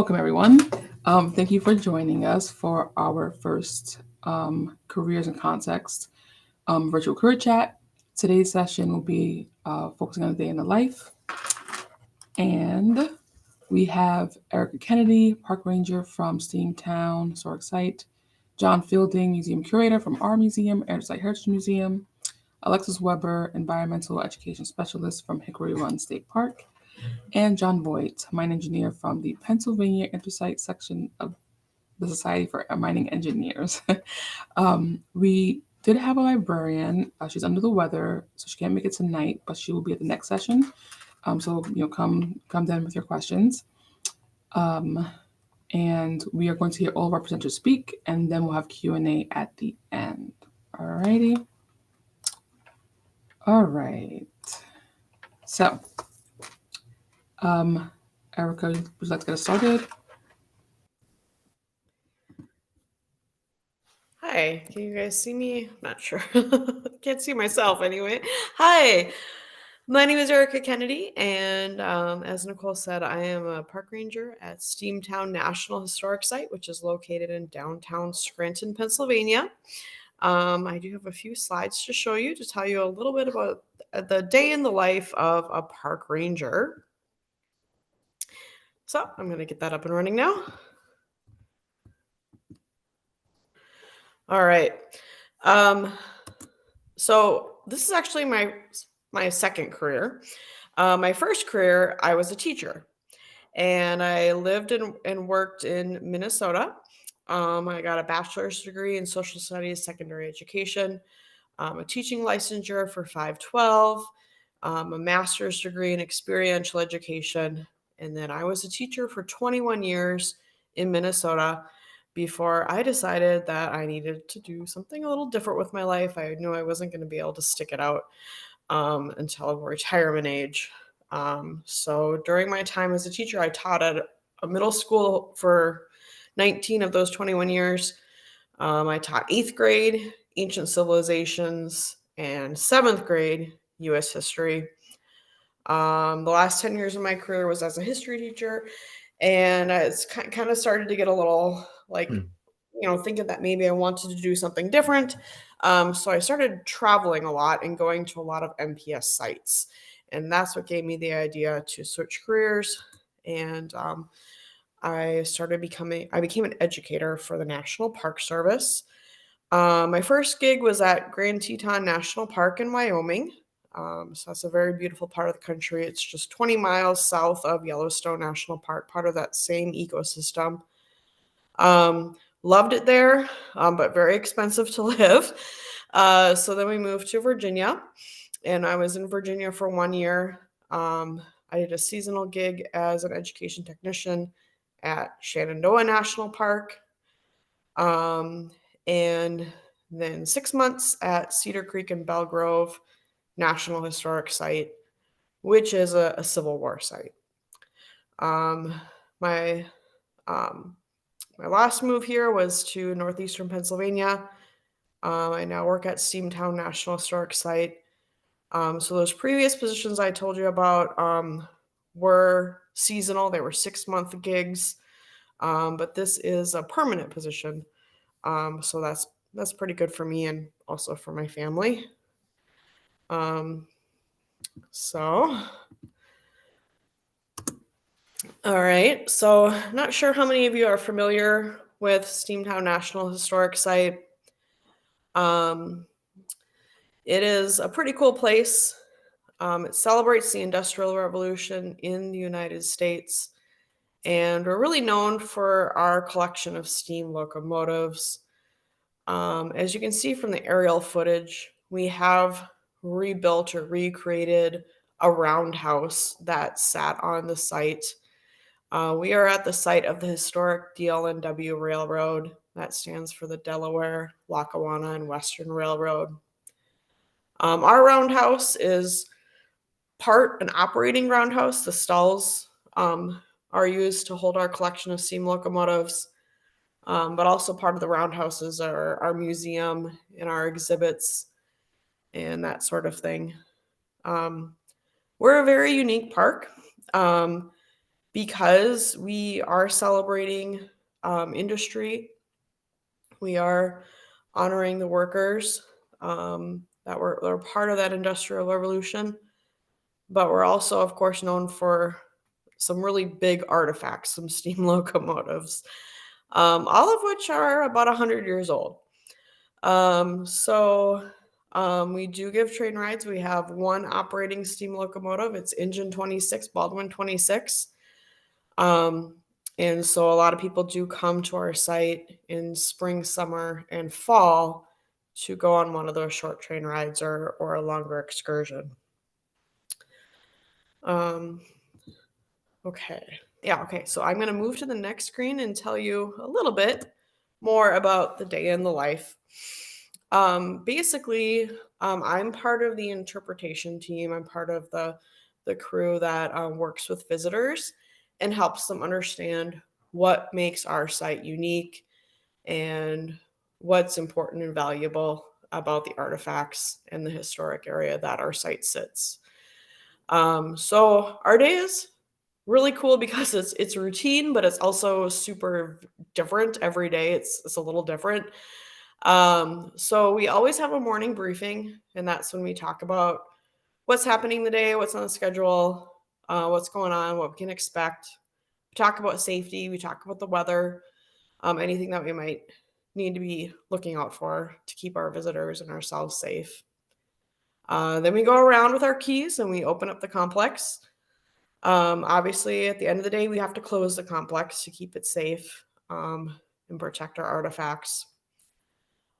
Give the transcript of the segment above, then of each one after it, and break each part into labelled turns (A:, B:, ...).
A: Welcome, everyone. Thank you for joining us for our first Careers in Context virtual career chat. Today's session will be focusing on the day in the life. And we have Erica Kennedy, Park Ranger from Steamtown Historic Site, John Fielding, Museum Curator from our museum, Anthracite Heritage Museum, Alexis Weber, Environmental Education Specialist from Hickory Run State Park, and John Voigt, mine engineer from the Pennsylvania Anthracite section of the Society for Mining Engineers. We did have a librarian. She's under the weather, so she can't make it tonight, but she will be at the next session. So come down with your questions. And we are going to hear all of our presenters speak, and then we'll have Q&A at the end. Alrighty. All right. So, Erica, would you like to get us started?
B: Hi, can you guys see me? Not sure. Can't see myself anyway. Hi, my name is Erica Kennedy, and as Nicole said, I am a park ranger at Steamtown National Historic Site, which is located in downtown Scranton, Pennsylvania. I do have a few slides to show you to tell you a little bit about the day in the life of a park ranger. So I'm going to get that up and running now. All right. So this is actually my second career. My first career, I was a teacher, and I lived and worked in Minnesota. I got a bachelor's degree in social studies, secondary education, a teaching licensure for 512, a master's degree in experiential education, and then I was a teacher for 21 years in Minnesota before I decided that I needed to do something a little different with my life. I knew I wasn't going to be able to stick it out until retirement age. So during my time as a teacher, I taught at a middle school for 19 of those 21 years. I taught 8th grade, ancient civilizations, and 7th grade, U.S. history. The last 10 years of my career was as a history teacher, and it's kind of started to get a little like, thinking that maybe I wanted to do something different. So I started traveling a lot and going to a lot of MPS sites. And that's what gave me the idea to switch careers. And I became an educator for the National Park Service. My first gig was at Grand Teton National Park in Wyoming. So that's a very beautiful part of the country. It's just 20 miles south of Yellowstone National Park, part of that same ecosystem. Loved it there, but very expensive to live. So then we moved to Virginia, and I was in Virginia for 1 year. I did a seasonal gig as an education technician at Shenandoah National Park, and then 6 months at Cedar Creek and Belle Grove National Historic Site, which is a Civil War site. My my last move here was to northeastern Pennsylvania. I now work at Steamtown National Historic Site. So those previous positions I told you about were seasonal. They were 6-month gigs, but this is a permanent position. So that's pretty good for me and also for my family. So, all right. So, not sure how many of you are familiar with Steamtown National Historic Site. It is a pretty cool place. It celebrates the Industrial Revolution in the United States, and we're really known for our collection of steam locomotives. As you can see from the aerial footage, we have rebuilt or recreated a roundhouse that sat on the site. We are at the site of the historic DL&W Railroad. That stands for the Delaware, Lackawanna, and Western Railroad. Our roundhouse is part an operating roundhouse. The stalls are used to hold our collection of steam locomotives, but also part of the roundhouse is our museum and our exhibits and that sort of thing. We're a very unique park. Because we are celebrating industry, we are honoring the workers that were part of that industrial revolution, but we're also, of course, known for some really big artifacts, some steam locomotives, all of which are about 100 years old. We do give train rides. We have one operating steam locomotive. It's engine 26, Baldwin 26. Um, and so a lot of people do come to our site in spring, summer, and fall to go on one of those short train rides or a longer excursion. Um, okay. Yeah, okay. So I'm going to move to the next screen and tell you a little bit more about the day in the life. Basically, I'm part of the interpretation team. I'm part of the crew that works with visitors and helps them understand what makes our site unique and what's important and valuable about the artifacts and the historic area that our site sits. So our day is really cool because it's routine, but it's also super different every day. It's a little different. So we always have a morning briefing, and that's when we talk about what's happening the day, what's on the schedule, what's going on, what we can expect. We talk about safety, we talk about the weather, anything that we might need to be looking out for to keep our visitors and ourselves safe. Then we go around with our keys and we open up the complex. Obviously, at the end of the day, we have to close the complex to keep it safe and protect our artifacts.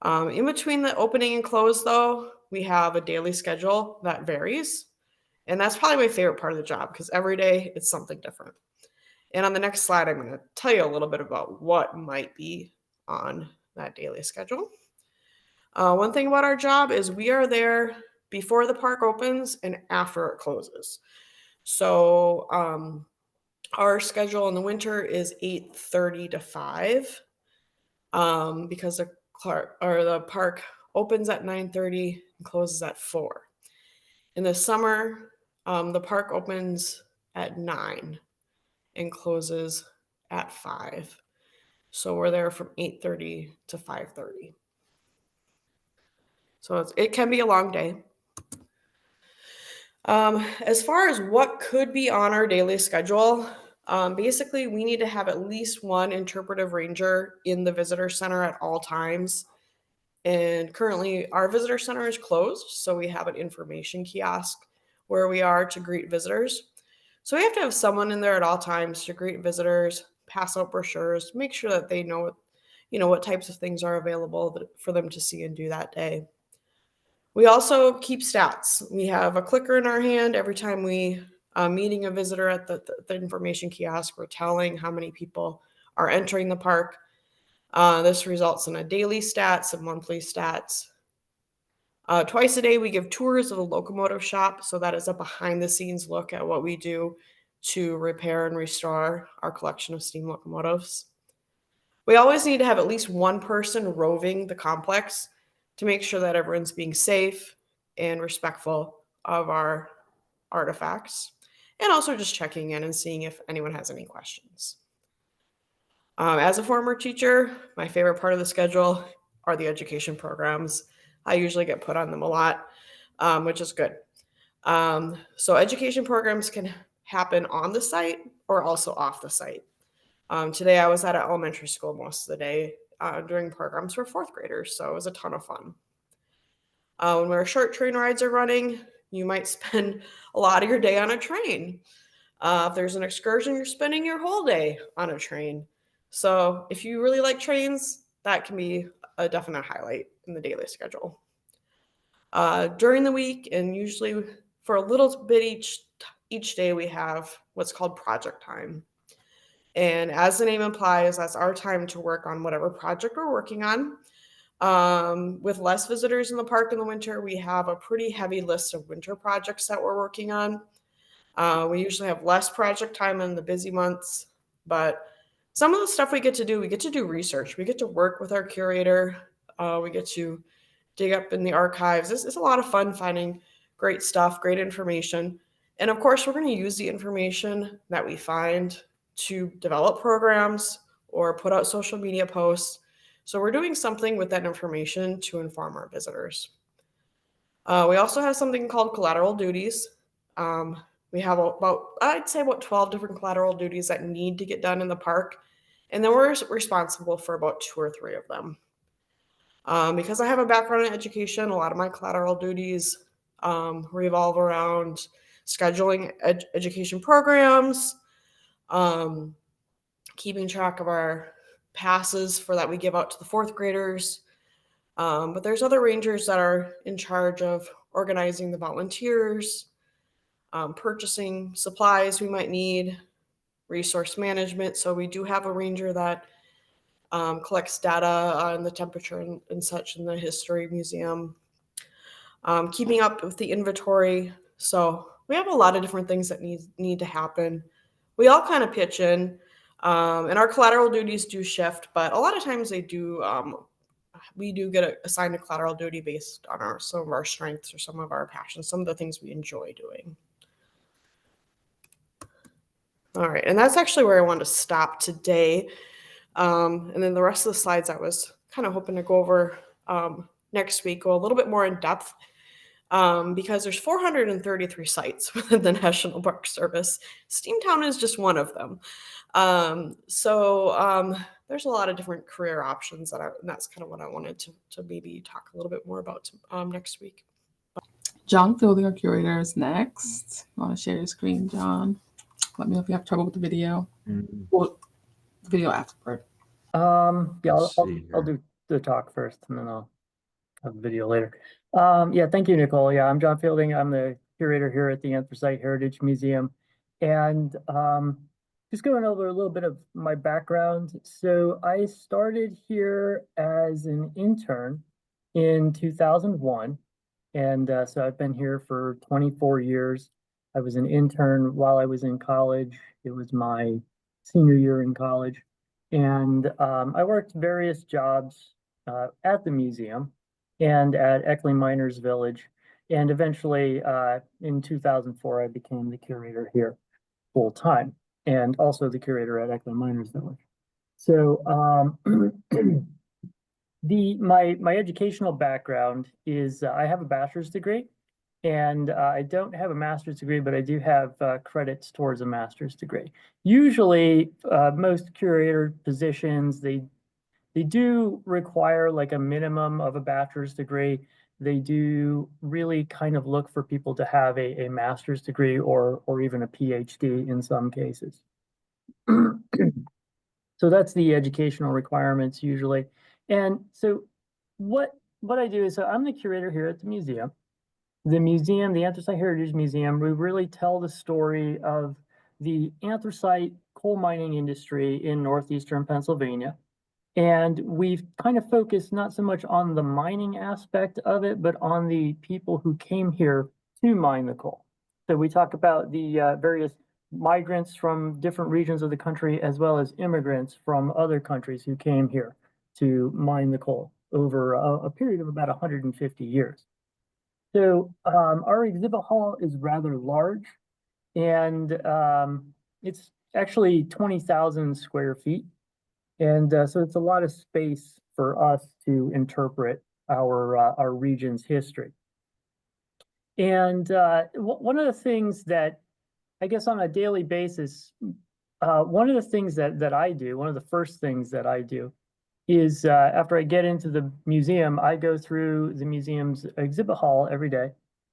B: In between the opening and close, though, we have a daily schedule that varies. And that's probably my favorite part of the job because every day it's something different. And on the next slide, I'm going to tell you a little bit about what might be on that daily schedule. One thing about our job is we are there before the park opens and after it closes. So our schedule in the winter is 8:30 to 5 because the park opens at 9:30 and closes at 4. In the summer, the park opens at 9 and closes at 5. So we're there from 8:30 to 5:30. So it can be a long day. As far as what could be on our daily schedule, basically we need to have at least one interpretive ranger in the visitor center at all times. And currently our visitor center is closed, so we have an information kiosk where we are to greet visitors. So we have to have someone in there at all times to greet visitors, pass out brochures, make sure that they know what types of things are available for them to see and do that day. We also keep stats. We have a clicker in our hand every time we meeting a visitor at the information kiosk. We're telling how many people are entering the park. This results in a daily stats and monthly stats. Twice a day, we give tours of the locomotive shop. So that is a behind the scenes look at what we do to repair and restore our collection of steam locomotives. We always need to have at least one person roving the complex to make sure that everyone's being safe and respectful of our artifacts, and also just checking in and seeing if anyone has any questions. As a former teacher, my favorite part of the schedule are the education programs. I usually get put on them a lot, which is good. So education programs can happen on the site or also off the site. Today I was at an elementary school most of the day doing programs for fourth graders, so it was a ton of fun. When our short train rides are running, you might spend a lot of your day on a train. If there's an excursion, you're spending your whole day on a train. So if you really like trains, that can be a definite highlight in the daily schedule. During the week, and usually for a little bit each day, we have what's called project time. And as the name implies, that's our time to work on whatever project we're working on. With less visitors in the park in the winter, we have a pretty heavy list of winter projects that we're working on. We usually have less project time in the busy months, but some of the stuff we get to do research. We get to work with our curator. We get to dig up in the archives. It's a lot of fun finding great stuff, great information, And of course, we're going to use the information that we find to develop programs or put out social media posts. So we're doing something with that information to inform our visitors. We also have something called collateral duties. We have I'd say about 12 different collateral duties that need to get done in the park. And then we're responsible for about 2 or 3 of them. Because I have a background in education, a lot of my collateral duties revolve around scheduling education programs, keeping track of our passes for that we give out to the 4th graders. But there's other rangers that are in charge of organizing the volunteers, purchasing supplies we might need, resource management. So we do have a ranger that collects data on the temperature and such in the History Museum, keeping up with the inventory. So we have a lot of different things that need to happen. We all kind of pitch in, and our collateral duties do shift, but a lot of times they do. We do get assigned a collateral duty based on some of our strengths or some of our passions, some of the things we enjoy doing. All right, and that's actually where I want to stop today. And then the rest of the slides I was kind of hoping to go over next week, go a little bit more in depth, because there's 433 sites within the National Park Service. Steamtown is just one of them. There's a lot of different career options and that's kind of what I wanted to maybe talk a little bit more about next week.
A: John Fielding, our curator, is next. I want to share your screen, John. Let me know if you have trouble with the video. Well, the video afterward.
C: Yeah, I'll do the talk first and then I'll have the video later. Yeah, thank you, Nicole. Yeah, I'm John Fielding. I'm the curator here at the Anthracite Heritage Museum. And just going over a little bit of my background. So I started here as an intern in 2001. And so I've been here for 24 years. I was an intern while I was in college. It was my senior year in college. And I worked various jobs at the museum and at Eckley Miners Village. And eventually in 2004, I became the curator here full time and also the curator at Eckley Miners Village. So my educational background is I have a bachelor's degree and I don't have a master's degree, but I do have credits towards a master's degree. Usually most curator positions, they do require like a minimum of a bachelor's degree. They do really kind of look for people to have a master's degree or even a PhD in some cases. So that's the educational requirements usually. And so what I do is, so I'm the curator here at the museum. The museum, the Anthracite Heritage Museum, we really tell the story of the anthracite coal mining industry in northeastern Pennsylvania. And we've kind of focused not so much on the mining aspect of it, but on the people who came here to mine the coal. So we talk about the various migrants from different regions of the country, as well as immigrants from other countries who came here to mine the coal over a period of about 150 years. So our exhibit hall is rather large, and it's actually 20,000 square feet. And so it's a lot of space for us to interpret our region's history. And one of the things that I guess on a daily basis, one of the things that I do, one of the first things that I do is after I get into the museum, I go through the museum's exhibit hall every day,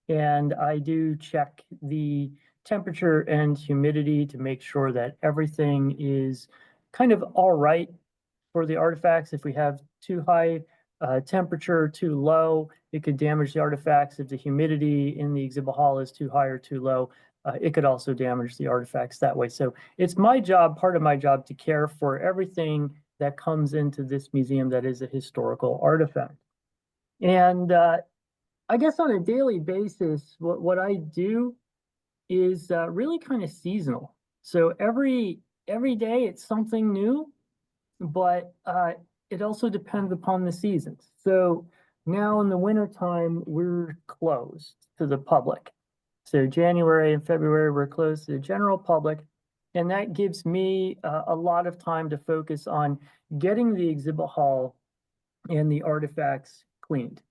C: and I do check the temperature and humidity to make sure that everything is kind of all right for the artifacts. If we have too high temperature, too low, it could damage the artifacts. If the humidity in the exhibit hall is too high or too low, it could also damage the artifacts that way. So it's my job, part of my job, to care for everything that comes into this museum that is a historical artifact. And I guess on a daily basis, what I do is really kind of seasonal. So every day it's something new, but it also depends upon the seasons. So now in the wintertime, we're closed to the public. So January and February, we're closed to the general public. And that gives me a lot of time to focus on getting the exhibit hall and the artifacts cleaned.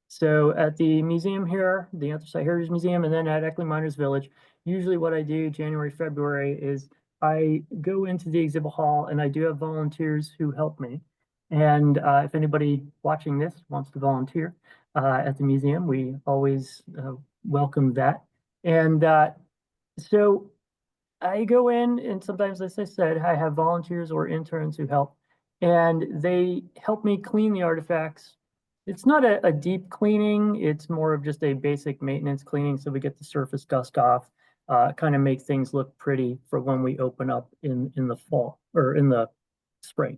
C: So at the museum here, the Anthracite Heritage Museum, and then at Eckley Miners Village, usually what I do January, February is I go into the exhibit hall and I do have volunteers who help me. And if anybody watching this wants to volunteer at the museum, we always welcome that. And so I go in and sometimes, as I said, I have volunteers or interns who help, and they help me clean the artifacts. It's not a deep cleaning, it's more of just a basic maintenance cleaning. So we get the surface dust off, kind of make things look pretty for when we open up in the fall or in the spring.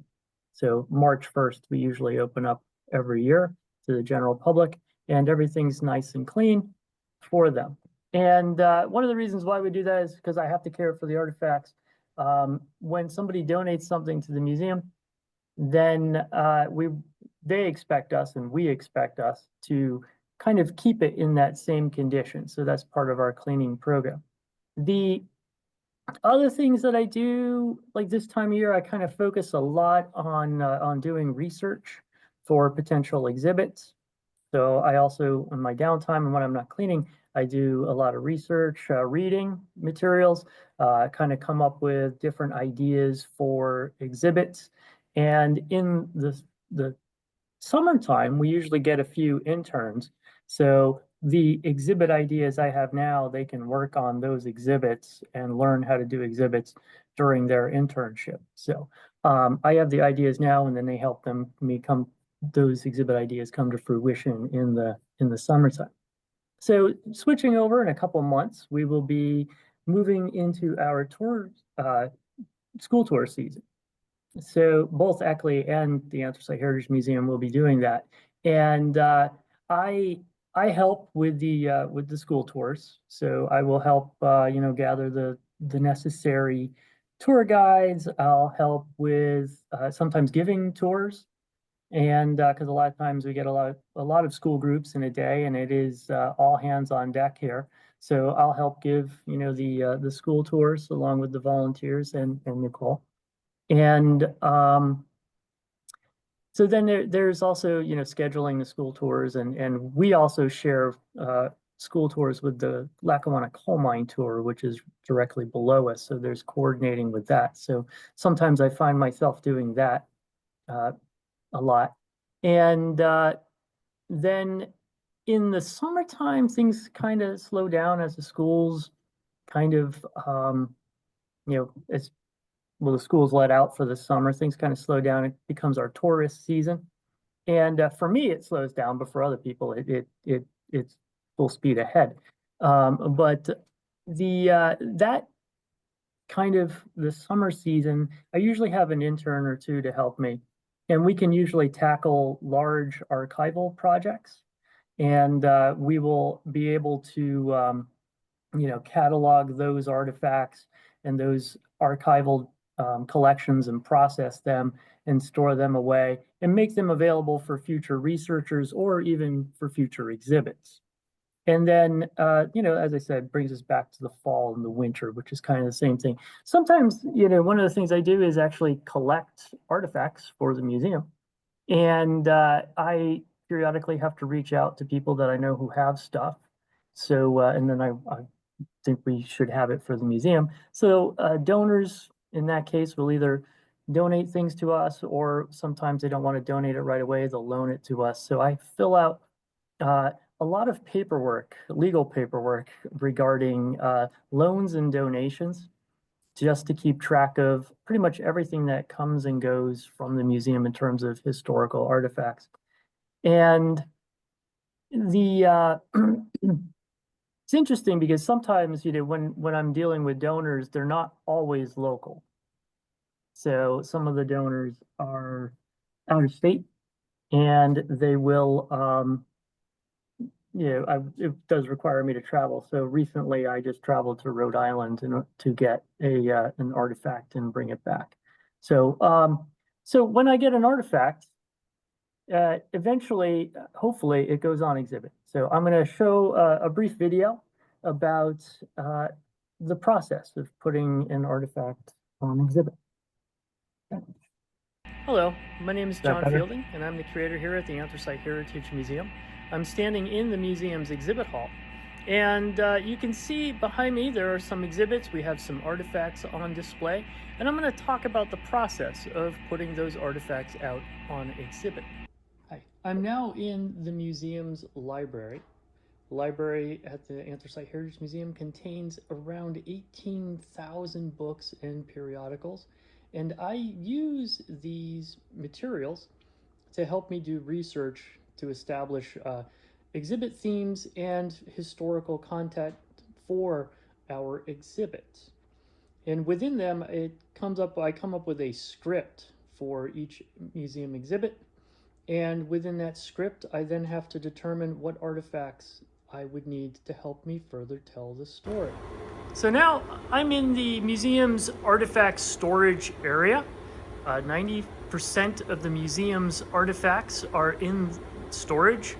C: So March 1st, we usually open up every year to the general public, and everything's nice and clean for them. And one of the reasons why we do that is because I have to care for the artifacts. When somebody donates something to the museum, then they expect us and we expect us to kind of keep it in that same condition. So that's part of our cleaning program. The other things that I do, like this time of year, I kind of focus a lot on doing research for potential exhibits. So I also, in my downtime and when I'm not cleaning, I do a lot of research, reading materials, kind of come up with different ideas for exhibits. And in the summertime, we usually get a few interns. So the exhibit ideas I have now, they can work on those exhibits and learn how to do exhibits during their internship. So I have the ideas now, and then they help those exhibit ideas come to fruition in the summertime. So switching over in a couple months, we will be moving into our school tour season. So both Eckley and the Anthracite Heritage Museum will be doing that. And I help with the school tours. So I will help gather the necessary tour guides. I'll help with sometimes giving tours. And because a lot of times we get a lot of school groups in a day, and it is all hands on deck here. So I'll help give the school tours along with the volunteers and Nicole. And so then there's also scheduling the school tours, and we also share school tours with the Lackawanna Coal Mine Tour, which is directly below us. So there's coordinating with that. So sometimes I find myself doing that a lot. And then in the summertime, things kind of slow down as the schools kind of, as well, the schools let out for the summer, things kind of slow down. It becomes our tourist season. And for me, it slows down, but for other people, it's full speed ahead. But that kind of the summer season, I usually have an intern or two to help me. And we can usually tackle large archival projects, and we will be able to, catalog those artifacts and those archival collections and process them and store them away and make them available for future researchers or even for future exhibits. And then, as I said, brings us back to the fall and the winter, which is kind of the same thing. Sometimes, one of the things I do is actually collect artifacts for the museum. And I periodically have to reach out to people that I know who have stuff. So, and then I think we should have it for the museum. So donors, in that case, will either donate things to us, or sometimes they don't want to donate it right away. They'll loan it to us. So I fill out a lot of paperwork, legal paperwork regarding loans and donations, just to keep track of pretty much everything that comes and goes from the museum in terms of historical artifacts. And the it's interesting because sometimes, when I'm dealing with donors, they're not always local. So some of the donors are out of state, and they will it does require me to travel. So recently I just traveled to Rhode Island to get an artifact and bring it back. So so when I get an artifact, eventually, hopefully it goes on exhibit. So I'm going to show a brief video about the process of putting an artifact on exhibit. Hello, my name is John Fielding, and I'm the curator here at the Anthracite Heritage Museum. I'm standing in the museum's exhibit hall, and you can see behind me there are some exhibits. We have some artifacts on display, and I'm going to talk about the process of putting those artifacts out on exhibit. Hi, I'm now in the museum's library. The library at the Anthracite Heritage Museum contains around 18,000 books and periodicals, and I use these materials to help me do research to establish exhibit themes and historical content for our exhibits. And within them, I come up with a script for each museum exhibit. And within that script, I then have to determine what artifacts I would need to help me further tell the story. So now I'm in the museum's artifact storage area. 90% of the museum's artifacts are in storage.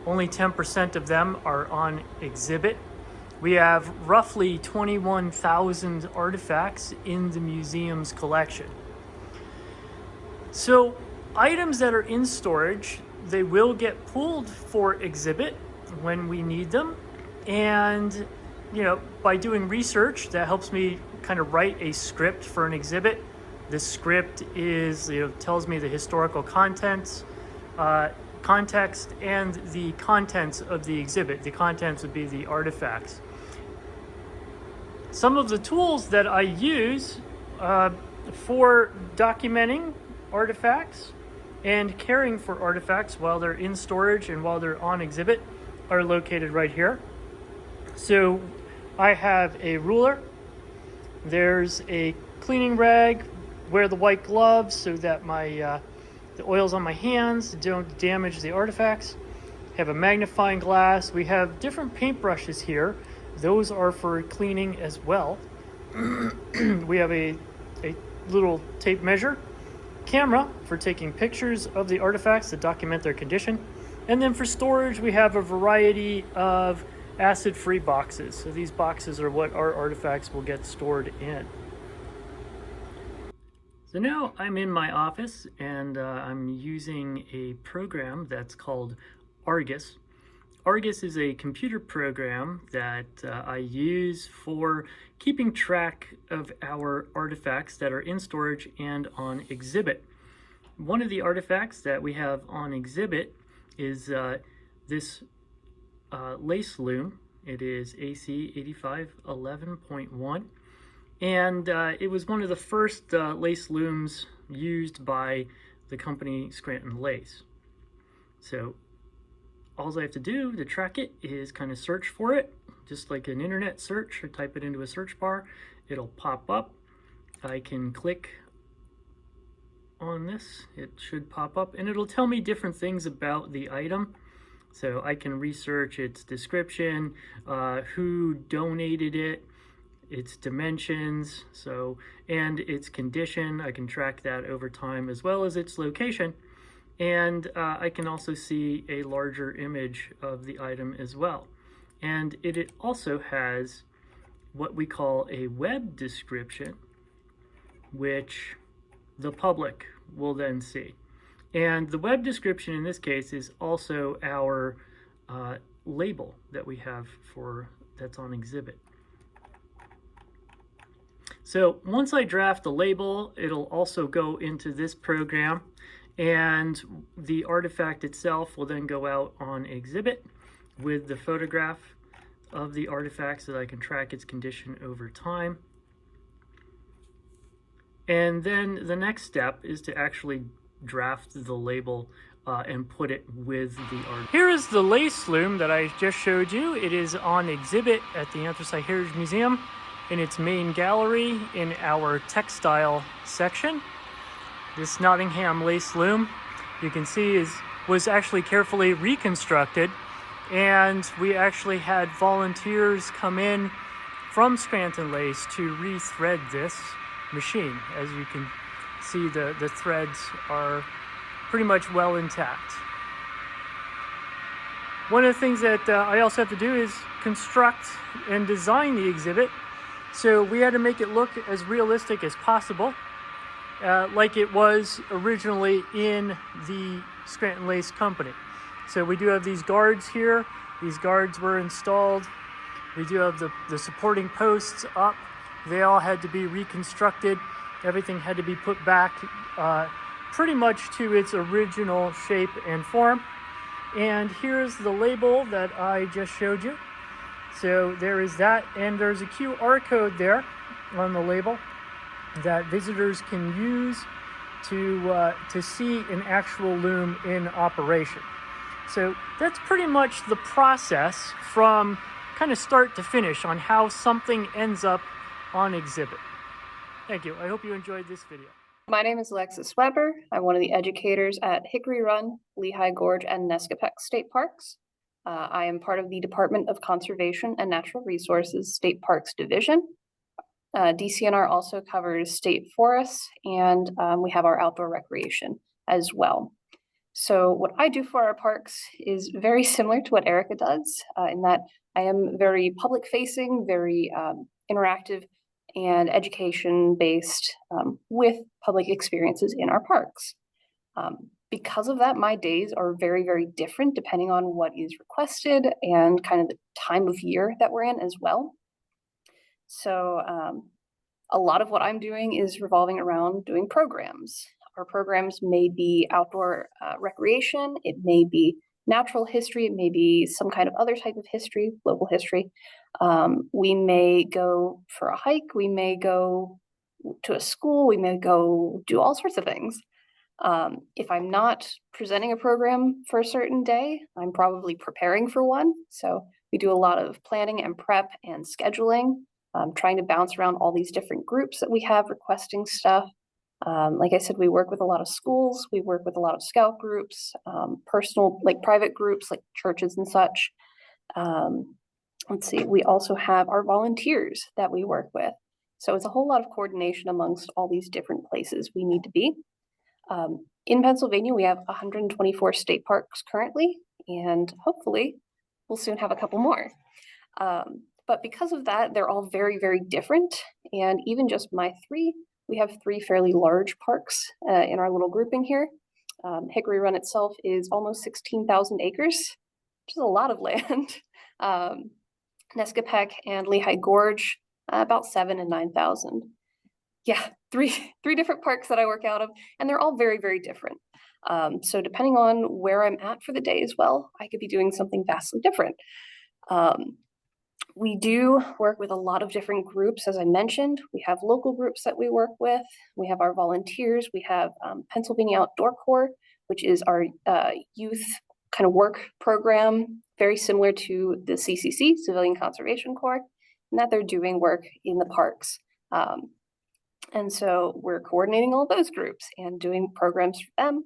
C: Only 10% of them are on exhibit. We have roughly 21,000 artifacts in the museum's collection. So items that are in storage, they will get pulled for exhibit when we need them. And by doing research, that helps me kind of write a script for an exhibit. The script is, tells me the historical context and the contents of the exhibit. The contents would be the artifacts. Some of the tools that I use for documenting artifacts and caring for artifacts while they're in storage and while they're on exhibit are located right here. So I have a ruler, there's a cleaning rag, wear the white gloves so that the oils on my hands don't damage the artifacts. Have a magnifying glass. We have different paintbrushes here. Those are for cleaning as well. We have a little tape measure, camera for taking pictures of the artifacts to document their condition. And then for storage, we have a variety of acid-free boxes. So these boxes are what our artifacts will get stored in. So now I'm in my office and I'm using a program that's called Argus. Argus is a computer program that I use for keeping track of our artifacts that are in storage and on exhibit. One of the artifacts that we have on exhibit is this lace loom. It is AC 8511.1. And it was one of the first lace looms used by the company Scranton Lace. So all I have to do to track it is kind of search for it, just like an internet search, or type it into a search bar. It'll pop up. I can click on this. It should pop up, and it'll tell me different things about the item. So I can research its description, who donated it, its dimensions, and its condition. I can track that over time, as well as its location. And I can also see a larger image of the item as well. And it also has what we call a web description, which the public will then see. And the web description in this case is also our label that we have that's on exhibit. So once I draft the label, it'll also go into this program, and the artifact itself will then go out on exhibit with the photograph of the artifact so that I can track its condition over time. And then the next step is to actually draft the label and put it with the art. Here is the lace loom that I just showed you. It is on exhibit at the Anthracite Heritage Museum in its main gallery in our textile section. This Nottingham lace loom, you can see, was actually carefully reconstructed, and we actually had volunteers come in from Scranton Lace to rethread this machine. As you can see, the threads are pretty much well intact. one of the things that I also have to do is construct and design the exhibit. So we had to make it look as realistic as possible, like it was originally in the Scranton Lace Company. So we do have these guards here. These guards were installed. We do have the supporting posts up. They all had to be reconstructed. Everything had to be put back pretty much to its original shape and form. And here's the label that I just showed you. So there is that, and there's a QR code there on the label that visitors can use to see an actual loom in operation. So that's pretty much the process from kind of start to finish on how something ends up on exhibit. Thank you. I hope you enjoyed this video.
D: My name is Alexis Weber. I'm one of the educators at Hickory Run, Lehigh Gorge, and Nescopeck State Parks. I am part of the Department of Conservation and Natural Resources State Parks Division. DCNR also covers state forests, and we have our outdoor recreation as well. So what I do for our parks is very similar to what Erica does, in that I am very public facing, very interactive and education-based with public experiences in our parks. Because of that, my days are very, very different depending on what is requested and kind of the time of year that we're in as well. So a lot of what I'm doing is revolving around doing programs. Our programs may be outdoor recreation, it may be natural history, it may be some kind of other type of history, local history. We may go for a hike, we may go to a school, we may go do all sorts of things. If I'm not presenting a program for a certain day, I'm probably preparing for one. So we do a lot of planning and prep and scheduling, trying to bounce around all these different groups that we have requesting stuff. Like I said, we work with a lot of schools, we work with a lot of scout groups, personal, like private groups, like churches and such. Let's see, we also have our volunteers that we work with. So it's a whole lot of coordination amongst all these different places we need to be. In Pennsylvania, we have 124 state parks currently, and hopefully we'll soon have a couple more. But because of that, they're all very, very different. And even just we have three fairly large parks in our little grouping here. Hickory Run itself is almost 16,000 acres, which is a lot of land. Nescopeck and Lehigh Gorge, about 7,000 and 9,000. Yeah, three different parks that I work out of, and they're all very, very different. So depending on where I'm at for the day as well, I could be doing something vastly different. We do work with a lot of different groups, as I mentioned. We have local groups that we work with. We have our volunteers. We have Pennsylvania Outdoor Corps, which is our youth kind of work program, very similar to the CCC, Civilian Conservation Corps, and that they're doing work in the parks. And so we're coordinating all those groups and doing programs for them.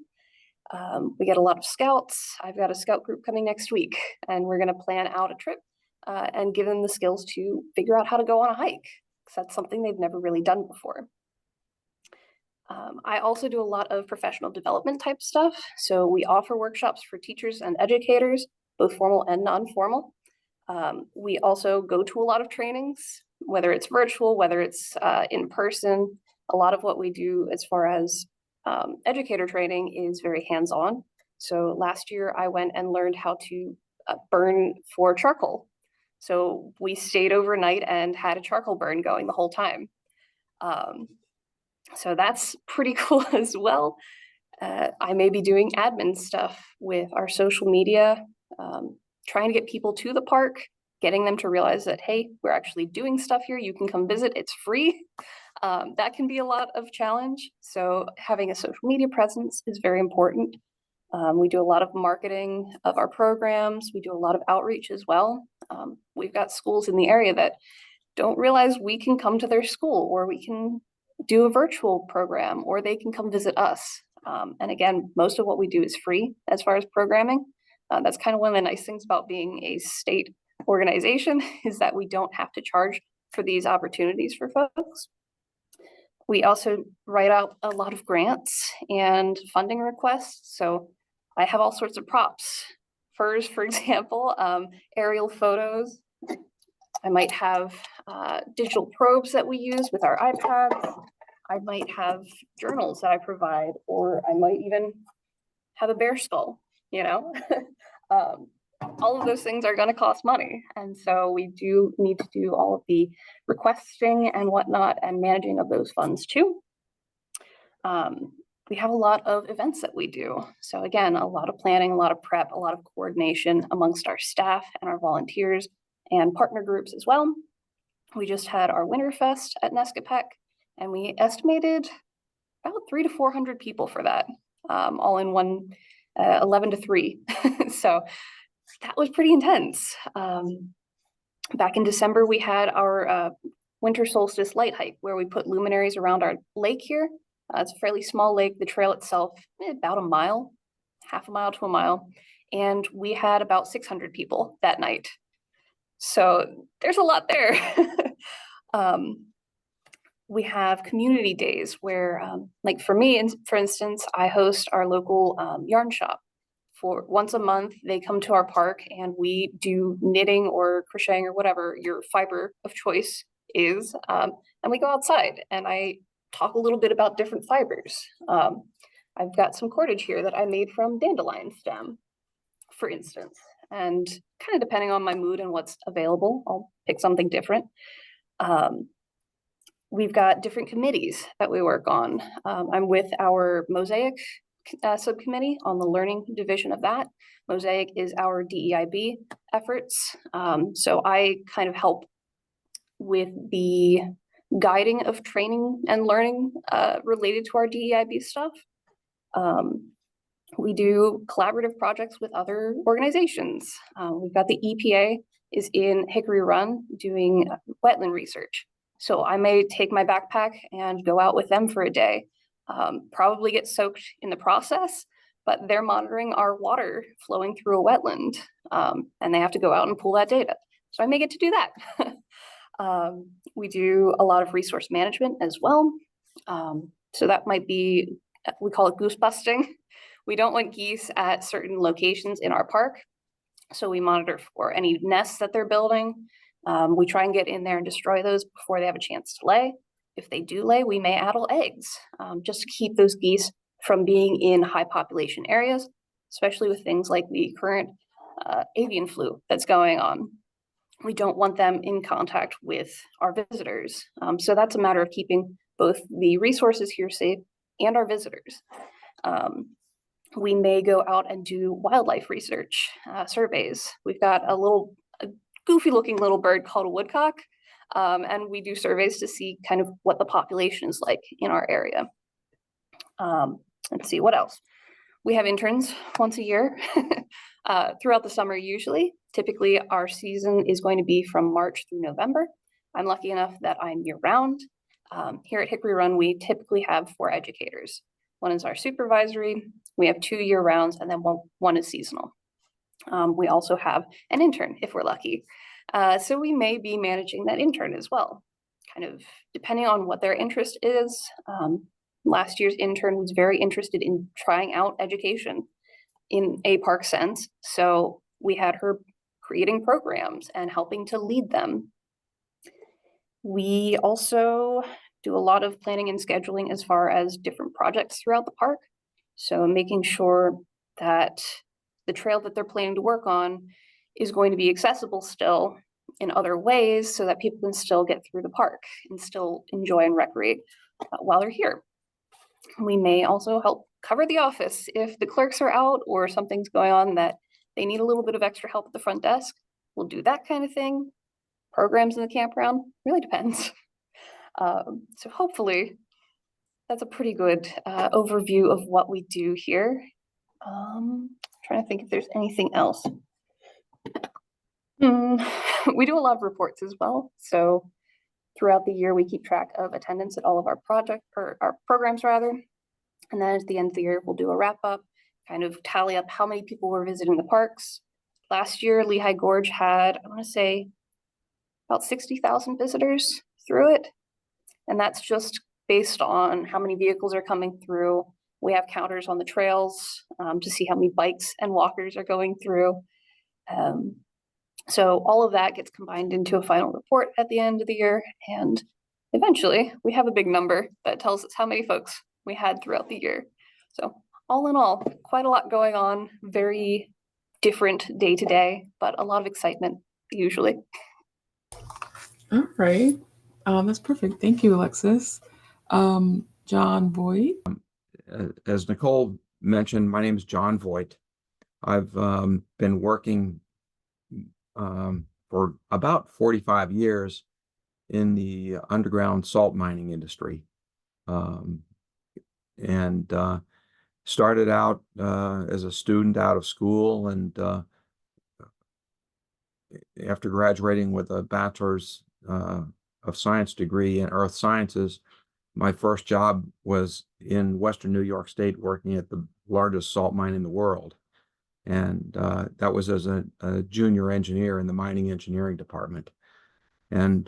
D: We get a lot of scouts. I've got a scout group coming next week, and we're going to plan out a trip and give them the skills to figure out how to go on a hike, because that's something they've never really done before. I also do a lot of professional development type stuff. So we offer workshops for teachers and educators, both formal and non-formal. We also go to a lot of trainings, whether it's virtual, whether it's in person. A lot of what we do as far as educator training is very hands-on. So last year I went and learned how to burn for charcoal. So we stayed overnight and had a charcoal burn going the whole time. So that's pretty cool as well. I may be doing admin stuff with our social media, trying to get people to the park, getting them to realize that, hey, we're actually doing stuff here. You can come visit, it's free. That can be a lot of challenge. So having a social media presence is very important. We do a lot of marketing of our programs. We do a lot of outreach as well. We've got schools in the area that don't realize we can come to their school, or we can do a virtual program, or they can come visit us. And again, most of what we do is free as far as programming. That's kind of one of the nice things about being a state organization, is that we don't have to charge for these opportunities for folks. We also write out a lot of grants and funding requests. So I have all sorts of props furs, for example, aerial photos. I might have digital probes that we use with our iPads. I might have journals that I provide, or I might even have a bear skull, you know? All of those things are going to cost money. And so we do need to do all of the requesting and whatnot and managing of those funds too. We have a lot of events that we do. So again, a lot of planning, a lot of prep, a lot of coordination amongst our staff and our volunteers and partner groups as well. We just had our Winterfest at Nescopec, and we estimated about 300 to 400 people for that, all in one 11 to 3. So that was pretty intense. Back in December, we had our winter solstice light hike where we put luminaries around our lake here. It's a fairly small lake. The trail itself, about a mile, half a mile to a mile. And we had about 600 people that night. So there's a lot there. We have community days where, like for me, for instance, I host our local yarn shop. For once a month, they come to our park and we do knitting or crocheting or whatever your fiber of choice is. And we go outside and I talk a little bit about different fibers. I've got some cordage here that I made from dandelion stem, for instance. And kind of depending on my mood and what's available, I'll pick something different. We've got different committees that we work on. I'm with our Mosaic subcommittee on the learning division of that. Mosaic is our DEIB efforts. So I kind of help with the guiding of training and learning related to our DEIB stuff. We do collaborative projects with other organizations. We've got the EPA is in Hickory Run doing wetland research. So I may take my backpack and go out with them for a day, probably get soaked in the process, but they're monitoring our water flowing through a wetland, and they have to go out and pull that data. So I may get to do that. We do a lot of resource management as well. So that might be, we call it goose busting. We don't want geese at certain locations in our park. So we monitor for any nests that they're building. We try and get in there and destroy those before they have a chance to lay. If they do lay, we may addle eggs just to keep those geese from being in high population areas, especially with things like the current avian flu that's going on. We don't want them in contact with our visitors. So that's a matter of keeping both the resources here safe and our visitors. We may go out and do wildlife research surveys. We've got a goofy looking little bird called a woodcock. And we do surveys to see kind of what the population is like in our area. Let's see, what else? We have interns once a year throughout the summer usually. Typically our season is going to be from March through November. I'm lucky enough that I'm year round. Here at Hickory Run, we typically have 4 educators. One is our supervisory, we have 2 year rounds, and then one is seasonal. We also have an intern if we're lucky. So we may be managing that intern as well, kind of depending on what their interest is. Last year's intern was very interested in trying out education in a park sense. So we had her creating programs and helping to lead them. We also do a lot of planning and scheduling as far as different projects throughout the park. So making sure that the trail that they're planning to work on is going to be accessible still in other ways so that people can still get through the park and still enjoy and recreate while they're here. We may also help cover the office if the clerks are out or something's going on that they need a little bit of extra help at the front desk. We'll do that kind of thing. Programs in the campground, really depends. So hopefully that's a pretty good overview of what we do here. Trying to think if there's anything else. We do a lot of reports as well. So throughout the year, we keep track of attendance at all of our our programs rather. And then at the end of the year, we'll do a wrap up, kind of tally up how many people were visiting the parks. Last year, Lehigh Gorge had, I want to say, about 60,000 visitors through it. And that's just based on how many vehicles are coming through, We have counters on the trails to see how many bikes and walkers are going through. So all of that gets combined into a final report at the end of the year. And eventually we have a big number that tells us how many folks we had throughout the year. So all in all, quite a lot going on, very different day to day, but a lot of excitement usually.
A: All right. That's perfect. Thank you, Alexis. John Voigt.
E: As Nicole mentioned, my name is John Voigt. I've been working for about 45 years in the underground salt mining industry, and started out as a student out of school, and after graduating with a bachelor's of science degree in earth sciences, my first job was in Western New York State, working at the largest salt mine in the world. And that was as a junior engineer in the mining engineering department. And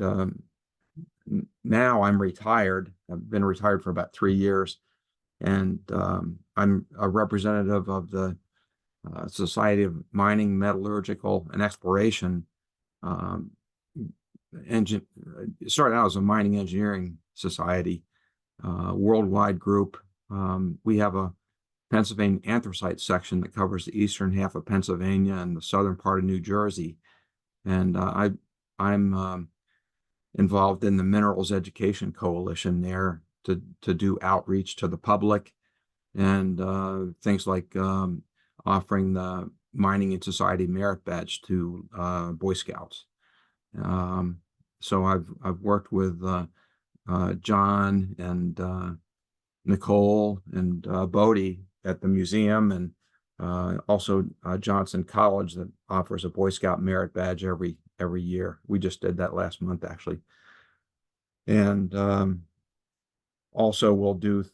E: now I'm retired. I've been retired for about 3 years. And I'm a representative of the Society of Mining, Metallurgical, and Exploration. Started out as a mining engineering society, worldwide group. We have a Pennsylvania Anthracite section that covers the eastern half of Pennsylvania and the southern part of New Jersey. And I'm involved in the Minerals Education Coalition there to do outreach to the public, and things like offering the Mining and Society Merit Badge to Boy Scouts. So I've worked with John and Nicole and Bodie at the museum, and also Johnson College that offers a Boy Scout Merit Badge every year. We just did that last month, actually. And also we'll do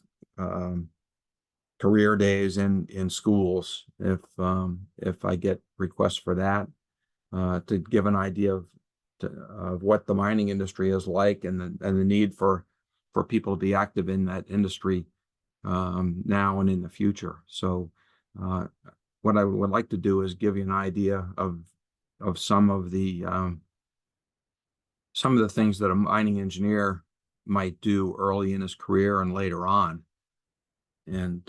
E: career days in schools if I get requests for that, to give an idea of what the mining industry is like, and the need for people to be active in that industry now and in the future. So what I would like to do is give you an idea of some of the things that a mining engineer might do early in his career and later on. And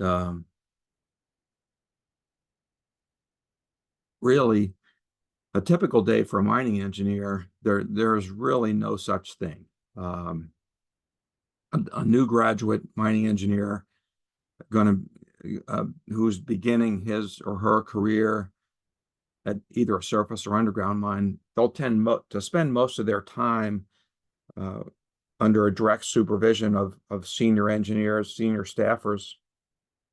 E: really, a typical day for a mining engineer, there's really no such thing. A new graduate mining engineer who's beginning his or her career at either a surface or underground mine, they'll tend to spend most of their time under a direct supervision of senior engineers, senior staffers,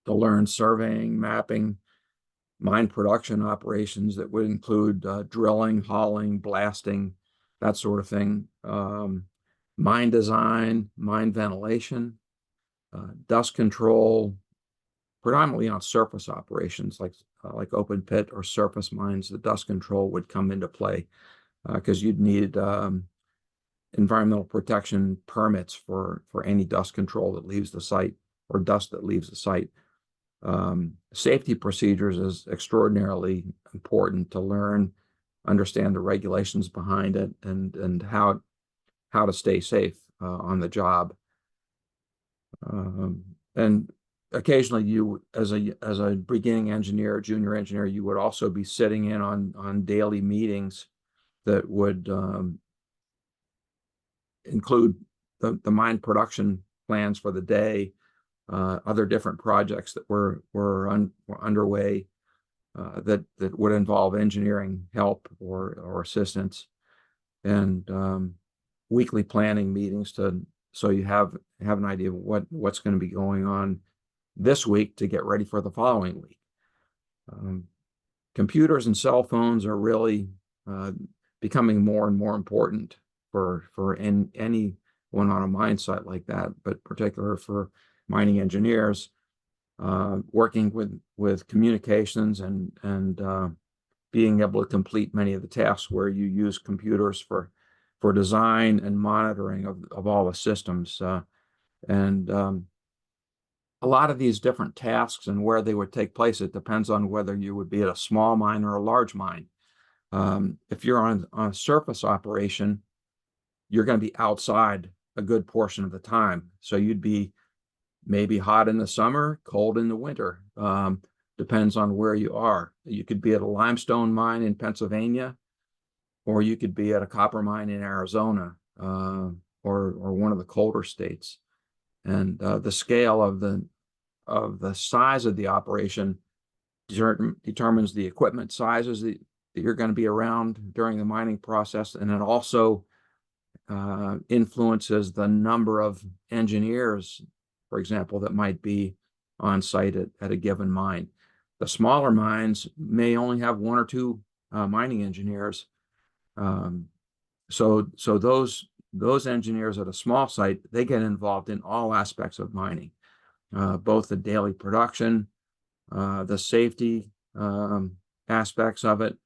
E: to learn surveying, mapping, mine production operations that would include drilling, hauling, blasting, that sort of thing, mine design, mine ventilation, dust control, predominantly on surface operations like open pit or surface mines. The dust control would come into play because you'd need environmental protection permits for any dust control that leaves the site or dust that leaves the site. Safety procedures is extraordinarily important to learn, understand the regulations behind it, and how to stay safe on the job. And occasionally, you as a beginning engineer, junior engineer, you would also be sitting in on daily meetings that would include the mine production plans for the day, other different projects that were underway that would involve engineering help or assistance, and weekly planning meetings so you have an idea of what's going to be going on this week to get ready for the following week. Computers and cell phones are really becoming more and more important for anyone on a mine site like that, but particularly for mining engineers, working with communications and being able to complete many of the tasks where you use computers for design and monitoring of all the systems. And a lot of these different tasks and where they would take place, it depends on whether you would be at a small mine or a large mine. If you're on a surface operation, you're going to be outside a good portion of the time. So you'd be maybe hot in the summer, cold in the winter. Depends on where you are. You could be at a limestone mine in Pennsylvania, or you could be at a copper mine in Arizona, or one of the colder states. And the scale of the size of the operation determines the equipment sizes that you're going to be around during the mining process, and it also influences the number of engineers, for example, that might be on site at a given mine. The smaller mines may only have one or two mining engineers. So those engineers at a small site, they get involved in all aspects of mining, both the daily production, the safety aspects of it,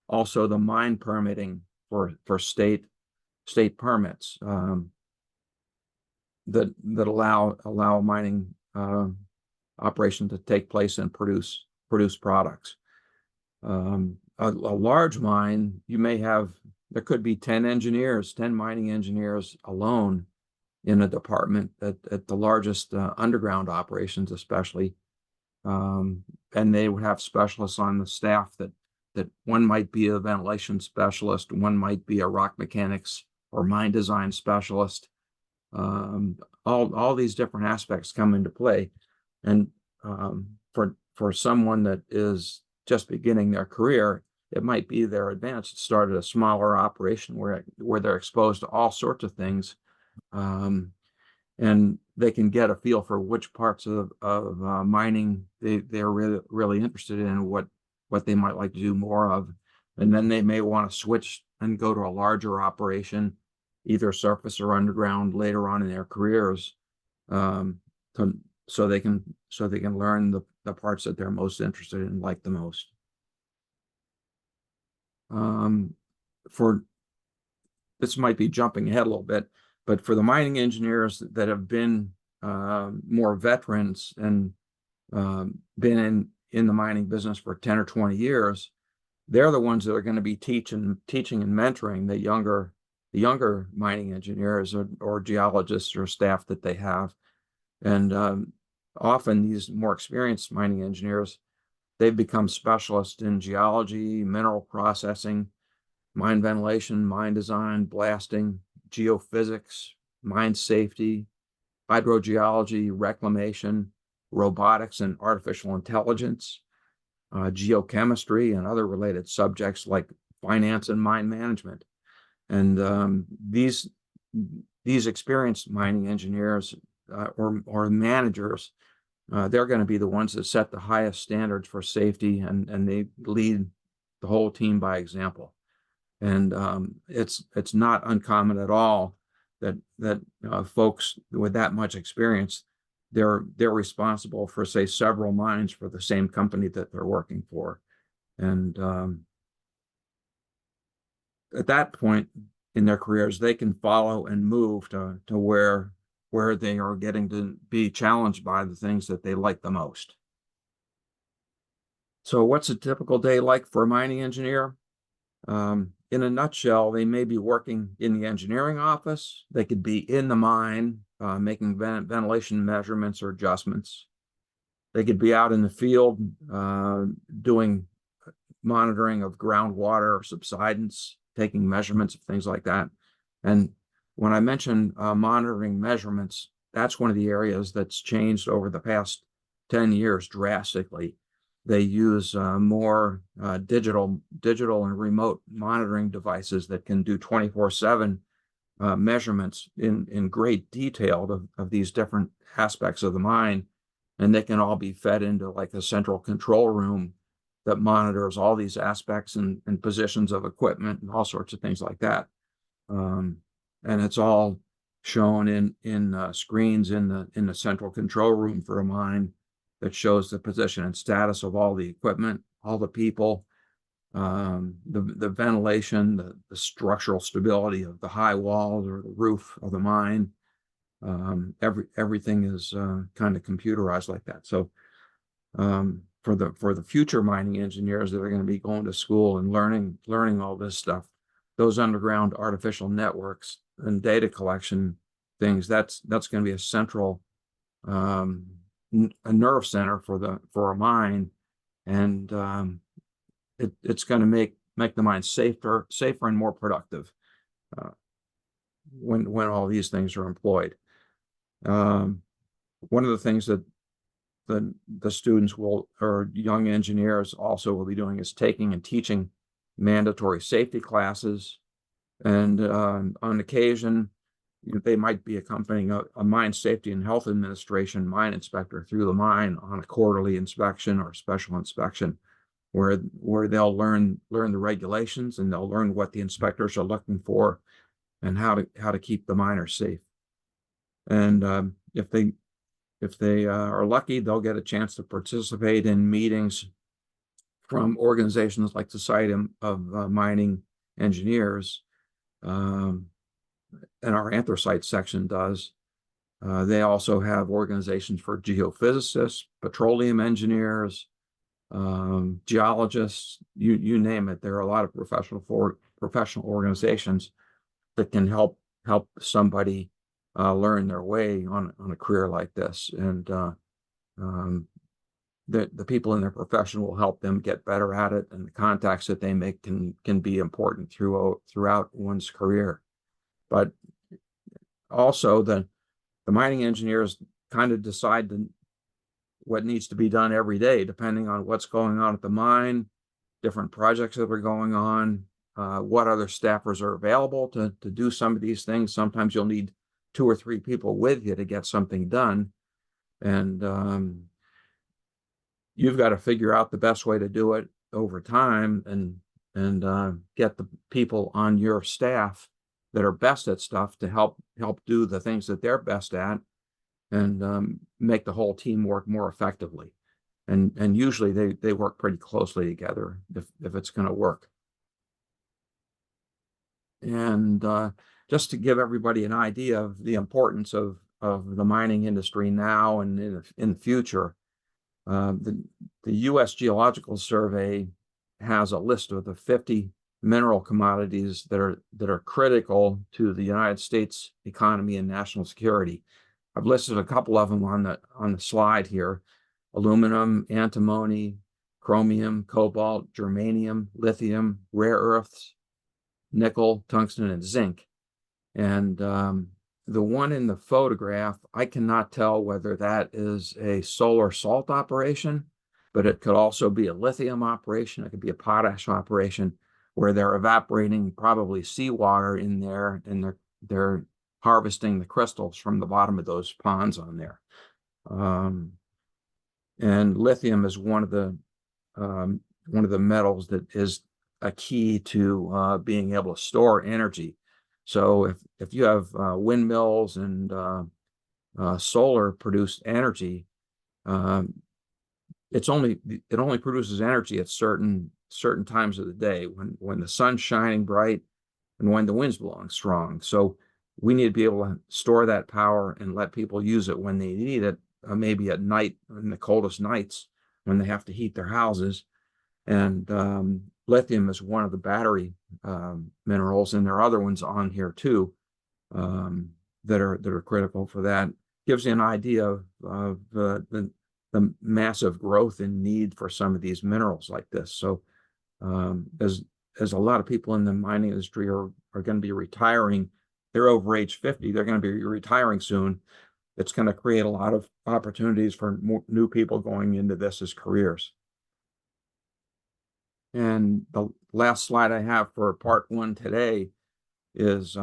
E: also the mine permitting for state permits that allow mining operation to take place and produce products. A large mine, there could be 10 mining engineers alone in a department at the largest underground operations, especially. And they would have specialists on the staff that one might be a ventilation specialist, one might be a rock mechanics or mine design specialist. All these different aspects come into play. And for someone that is just beginning their career, it might be their advantage to start at a smaller operation where they're exposed to all sorts of things. And they can get a feel for which parts of mining they're really interested in, and what they might like to do more of. And then they may want to switch and go to a larger operation, either surface or underground, later on in their careers, so they can learn the parts that they're most interested in, like the most. This might be jumping ahead a little bit, but for the mining engineers that have been more veterans and been in the mining business for 10 or 20 years, they're the ones that are going to be teaching and mentoring the younger mining engineers or geologists or staff that they have. And often these more experienced mining engineers, they've become specialists in geology, mineral processing, mine ventilation, mine design, blasting, geophysics, mine safety, hydrogeology, reclamation, robotics and artificial intelligence, geochemistry, and other related subjects like finance and mine management. And these experienced mining engineers or managers, they're going to be the ones that set the highest standards for safety, and they lead the whole team by example. And it's not uncommon at all that folks with that much experience, they're responsible for, say, several mines for the same company that they're working for. And at that point in their careers, they can follow and move to where they are getting to be challenged by the things that they like the most. So what's a typical day like for a mining engineer? In a nutshell, they may be working in the engineering office. They could be in the mine, making ventilation measurements or adjustments. They could be out in the field doing monitoring of groundwater or subsidence, taking measurements of things like that. And when I mention monitoring measurements, that's one of the areas that's changed over the past 10 years drastically. They use more digital and remote monitoring devices that can do 24/7 measurements in great detail of these different aspects of the mine. And they can all be fed into like a central control room that monitors all these aspects and positions of equipment and all sorts of things like that. And it's all shown in screens in the central control room for a mine that shows the position and status of all the equipment, all the people, the ventilation, the structural stability of the high walls or the roof of the mine, Everything is kind of computerized like that. So for the future mining engineers that are going to be going to school and learning all this stuff, those underground artificial networks and data collection things, that's going to be a central a nerve center for a mine, and it's going to make the mine safer and more productive when all these things are employed. One of the things that the students or young engineers also will be doing is taking and teaching mandatory safety classes, and on occasion they might be accompanying a mine safety and health administration mine inspector through the mine on a quarterly inspection or special inspection, where they'll learn the regulations, and they'll learn what the inspectors are looking for and how to keep the miners safe. And if they are lucky, they'll get a chance to participate in meetings from organizations like the Society of Mining Engineers, and our anthracite section does. They also have organizations for geophysicists, petroleum engineers, geologists, you name it. There are a lot of professional organizations that can help somebody learn their way on a career like this. And the people in their profession will help them get better at it, and the contacts that they make can be important throughout one's career. But also the mining engineers kind of decide what needs to be done every day, depending on what's going on at the mine, different projects that are going on, what other staffers are available to do some of these things. Sometimes you'll need 2 or 3 people with you to get something done. And you've got to figure out the best way to do it over time, and get the people on your staff that are best at stuff to help do the things that they're best at, and make the whole team work more effectively. And usually they work pretty closely together if it's going to work. And just to give everybody an idea of the importance of the mining industry now and in the future, the U.S. Geological Survey has a list of the 50 mineral commodities that are critical to the United States economy and national security. I've listed a couple of them on the slide here: aluminum, antimony, chromium, cobalt, germanium, lithium, rare earths, nickel, tungsten, and zinc. And the one in the photograph, I cannot tell whether that is a solar salt operation, but it could also be a lithium operation. It could be a potash operation, where they're evaporating probably seawater in there, and they're harvesting the crystals from the bottom of those ponds on there. And lithium is one of the metals that is a key to being able to store energy. So if you have windmills and solar produced energy, it only produces energy at certain times of the day, when the sun's shining bright and when the wind's blowing strong. So we need to be able to store that power and let people use it when they need it, maybe at night, in the coldest nights when they have to heat their houses. And lithium is one of the battery minerals, and there are other ones on here too that are critical for that. Gives you an idea of the massive growth in need for some of these minerals like this. So as a lot of people in the mining industry are going to be retiring, they're over age 50, they're going to be retiring soon. It's going to create a lot of opportunities for new people going into this as careers. And the last slide I have for part 1 today is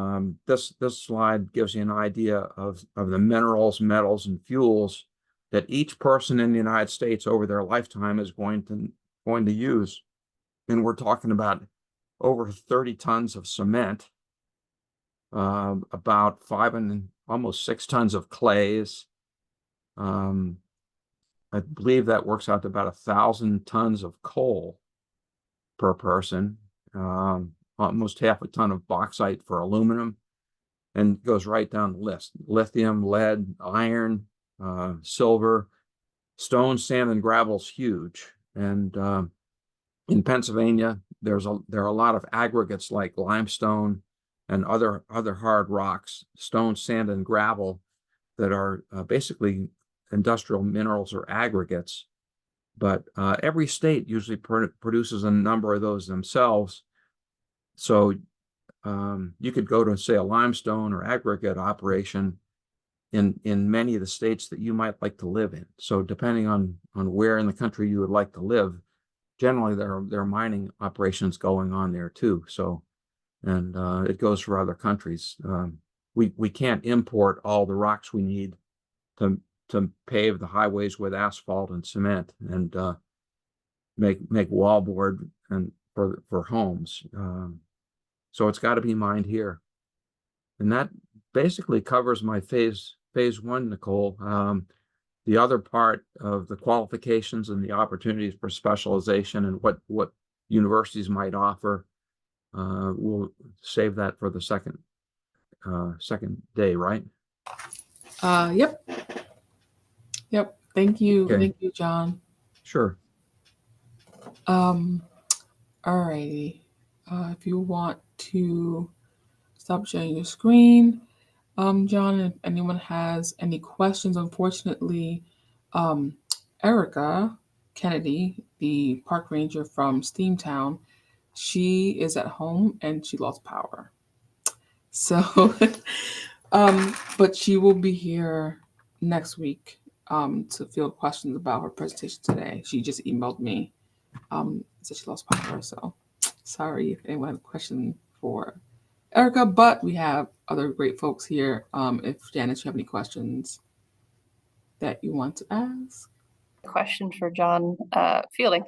E: this slide gives you an idea of the minerals, metals, and fuels that each person in the United States over their lifetime is going to use. And we're talking about over 30 tons of cement, about 5 and almost 6 tons of clays. I believe that works out to about 1,000 tons of coal per person, almost half a ton of bauxite for aluminum, and goes right down the list. Lithium, lead, iron, silver, stone, sand, and gravel's huge. And in Pennsylvania, there are a lot of aggregates like limestone and other hard rocks, stone, sand, and gravel that are basically industrial minerals or aggregates. But every state usually produces a number of those themselves. So you could go to, say, a limestone or aggregate operation in many of the states that you might like to live in. So depending on where in the country you would like to live, generally there are mining operations going on there too. So, and it goes for other countries. We can't import all the rocks we need to pave the highways with asphalt and cement and make wallboard and for homes. So it's got to be mined here, and that basically covers my phase one, Nicole. The other part of the qualifications and the opportunities for specialization and what universities might offer, we'll save that for the second day, right?
A: Yep. Thank you.
E: Okay.
A: Thank you, John.
E: Sure.
A: All righty. If you want to stop sharing your screen, John, if anyone has any questions, unfortunately, Erica Kennedy, the park ranger from Steamtown, she is at home and she lost power. So, but she will be here next week to field questions about her presentation today. She just emailed me, said she lost power. So, sorry if anyone has a question for Erica, but we have other great folks here. If Janice, you have any questions that you want to ask?
D: Question for John Fielding.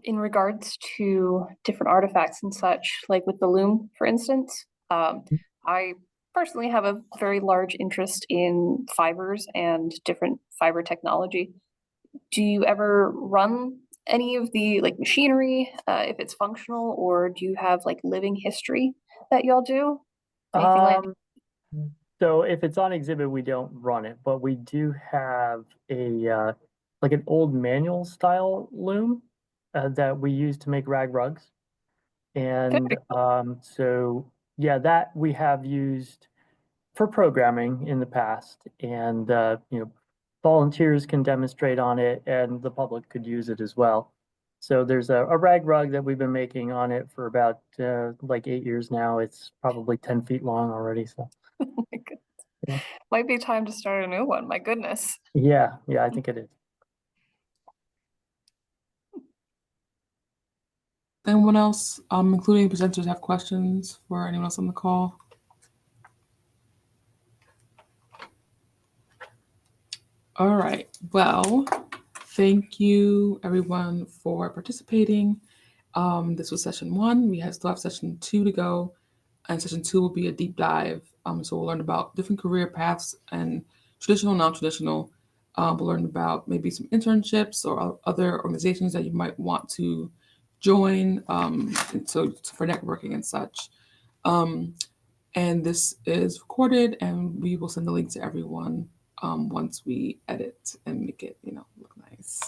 D: In regards to different artifacts and such, like with the loom, for instance, I personally have a very large interest in fibers and different fiber technology. Do you ever run any of the like machinery, if it's functional, or do you have like living history that y'all do? Anything like that?
C: So if it's on exhibit, we don't run it, but we do have a like an old manual style loom that we use to make rag rugs. And so yeah, that we have used for programming in the past, and volunteers can demonstrate on it and the public could use it as well. So there's a rag rug that we've been making on it for about like 8 years now. It's probably 10 feet long already. So
D: Oh my goodness.
C: Yeah.
D: Might be time to start a new one. My goodness.
C: yeah, I think it is.
A: Anyone else, including presenters, have questions for anyone else on the call? All right. Well, thank you everyone for participating. This was session 1. We still have session 2 to go, and session 2 will be a deep dive. So we'll learn about different career paths and traditional, non-traditional. We'll learn about maybe some internships or other organizations that you might want to join, so for networking and such. And this is recorded, and we will send the link to everyone once we edit and make it, look nice.